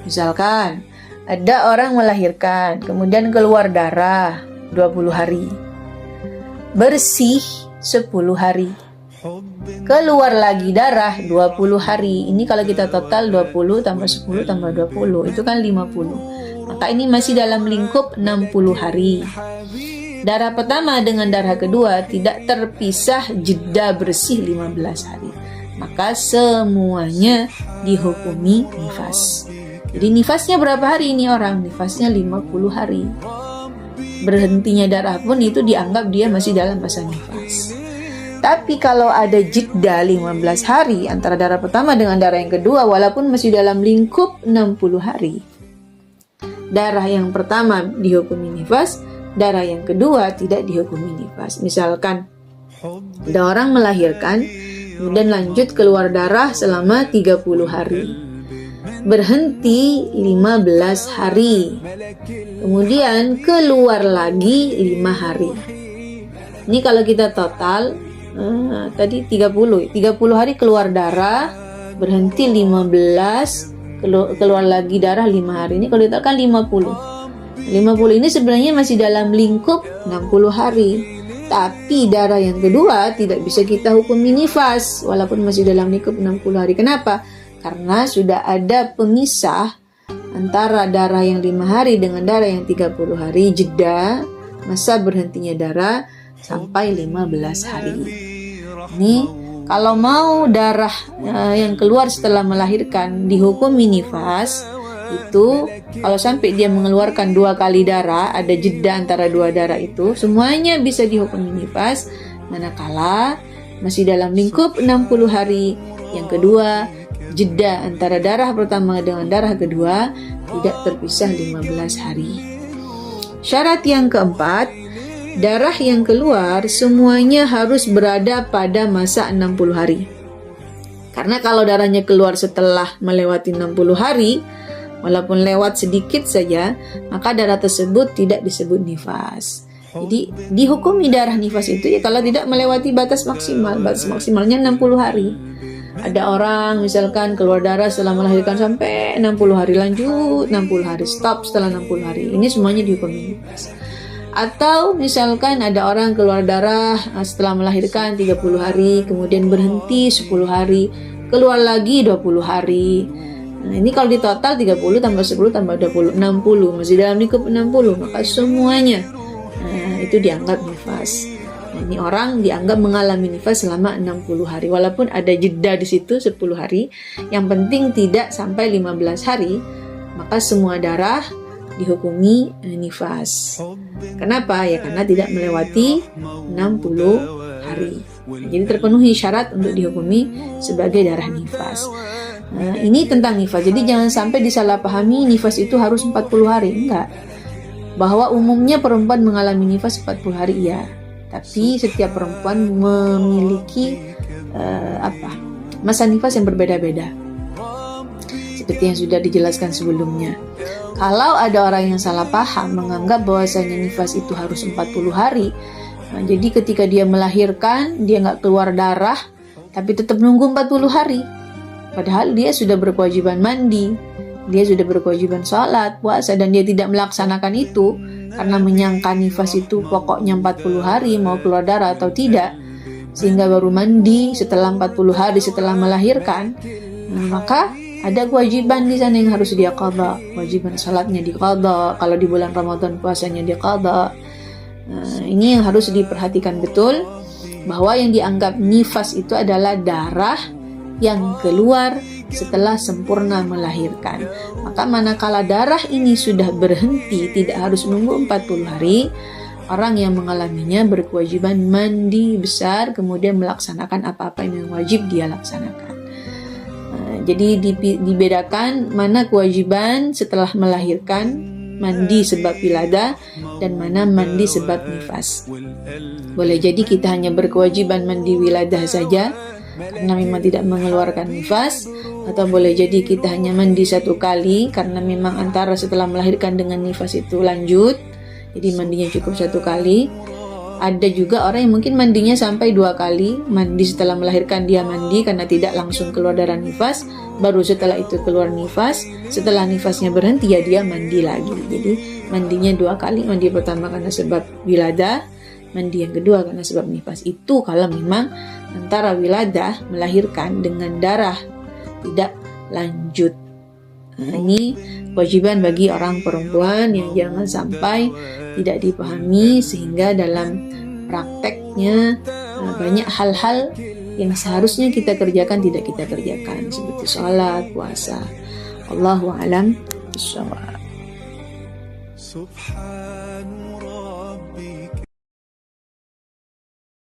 Misalkan ada orang melahirkan, kemudian keluar darah 20 hari. Bersih 10 hari. Keluar lagi darah 20 hari. Ini kalau kita total 20 tambah 10 tambah 20, itu kan 50. Maka ini masih dalam lingkup 60 hari. Darah pertama dengan darah kedua tidak terpisah jeda bersih 15 hari. Maka semuanya dihukumi nifas. Jadi nifasnya berapa hari ini orang? Nifasnya 50 hari. Berhentinya darah pun itu dianggap dia masih dalam masa nifas. Tapi kalau ada jeda 15 hari antara darah pertama dengan darah yang kedua, walaupun masih dalam lingkup 60 hari, darah yang pertama dihukumi nifas, darah yang kedua tidak dihukumi nifas. Misalkan ada orang melahirkan, kemudian lanjut keluar darah selama 30 hari. Berhenti 15 hari. Kemudian keluar lagi 5 hari. Ini kalau kita total tadi 30 hari keluar darah, berhenti 15, keluar lagi darah 5 hari. Ini kalau ditotalkan 50 ini sebenarnya masih dalam lingkup 60 hari. Tapi darah yang kedua tidak bisa kita hukumi nifas walaupun masih dalam lingkup 60 hari. Kenapa? Karena sudah ada pemisah antara darah yang 5 hari dengan darah yang 30 hari, jeda masa berhentinya darah sampai 15 hari. Ini kalau mau darah yang keluar setelah melahirkan dihukumi nifas, itu kalau sampai dia mengeluarkan 2 kali darah, ada jeda antara 2 darah itu, semuanya bisa dihukumi nifas, manakala masih dalam lingkup 60 hari. Yang kedua, jeda antara darah pertama dengan darah kedua tidak terpisah 15 hari. Syarat yang keempat, darah yang keluar semuanya harus berada pada masa 60 hari. Karena kalau darahnya keluar setelah melewati 60 hari, walaupun lewat sedikit saja, maka darah tersebut tidak disebut nifas. Jadi dihukumi darah nifas itu ya kalau tidak melewati batas maksimal. Batas maksimalnya 60 hari. Ada orang misalkan keluar darah setelah melahirkan sampai 60 hari, lanjut 60 hari, stop setelah 60 hari. Ini semuanya dihukumi nifas. Atau misalkan ada orang keluar darah setelah melahirkan 30 hari, kemudian berhenti 10 hari, keluar lagi 20 hari. Nah, ini kalau di total 30 tambah 10 tambah 20, 60, masih dalam lingkup 60, maka semuanya itu dianggap nifas. Nah, ini orang dianggap mengalami nifas selama 60 hari, walaupun ada jeda di situ 10 hari, yang penting tidak sampai 15 hari, maka semua darah dihukumi nifas. Kenapa? Ya karena tidak melewati 60 hari. Nah, jadi terpenuhi syarat untuk dihukumi sebagai darah nifas. Nah, ini tentang nifas. Jadi jangan sampai disalahpahami nifas itu harus 40 hari. Enggak. Bahwa umumnya perempuan mengalami nifas 40 hari, iya. Tapi setiap perempuan memiliki masa nifas yang berbeda-beda. Seperti yang sudah dijelaskan sebelumnya. Kalau ada orang yang salah paham menganggap bahwasanya nifas itu harus 40 hari, nah, jadi ketika dia melahirkan, dia nggak keluar darah, tapi tetap nunggu 40 hari. Padahal dia sudah berkewajiban mandi, dia sudah berkewajiban sholat, puasa, dan dia tidak melaksanakan itu karena menyangka nifas itu pokoknya 40 hari mau keluar darah atau tidak, sehingga baru mandi setelah 40 hari setelah melahirkan. Nah, maka ada kewajiban di sana yang harus dia qadha. Kewajiban salatnya diqadha, kalau di bulan Ramadan puasanya diqadha. Nah, ini yang harus diperhatikan betul, bahwa yang dianggap nifas itu adalah darah yang keluar setelah sempurna melahirkan. Maka manakala darah ini sudah berhenti, tidak harus menunggu 40 hari, orang yang mengalaminya berkewajiban mandi besar, kemudian melaksanakan apa-apa yang wajib dia laksanakan. Jadi dibedakan mana kewajiban setelah melahirkan, mandi sebab wilada, dan mana mandi sebab nifas. Boleh jadi kita hanya berkewajiban mandi wiladah saja karena memang tidak mengeluarkan nifas, atau boleh jadi kita hanya mandi 1 kali karena memang antara setelah melahirkan dengan nifas itu lanjut, jadi mandinya cukup 1 kali. Ada juga orang yang mungkin mandinya sampai 2 kali, mandi setelah melahirkan dia mandi karena tidak langsung keluar darah nifas, baru setelah itu keluar nifas, setelah nifasnya berhenti ya dia mandi lagi. Jadi mandinya 2 kali, mandi pertama karena sebab wiladah, mandi yang kedua karena sebab nifas. Itu kalau memang antara wiladah melahirkan dengan darah tidak lanjut. Nah, ini kewajiban bagi orang perempuan yang jangan sampai tidak dipahami sehingga dalam prakteknya banyak hal-hal yang seharusnya kita kerjakan tidak kita kerjakan seperti sholat, puasa. Allahu a'lam bishawab.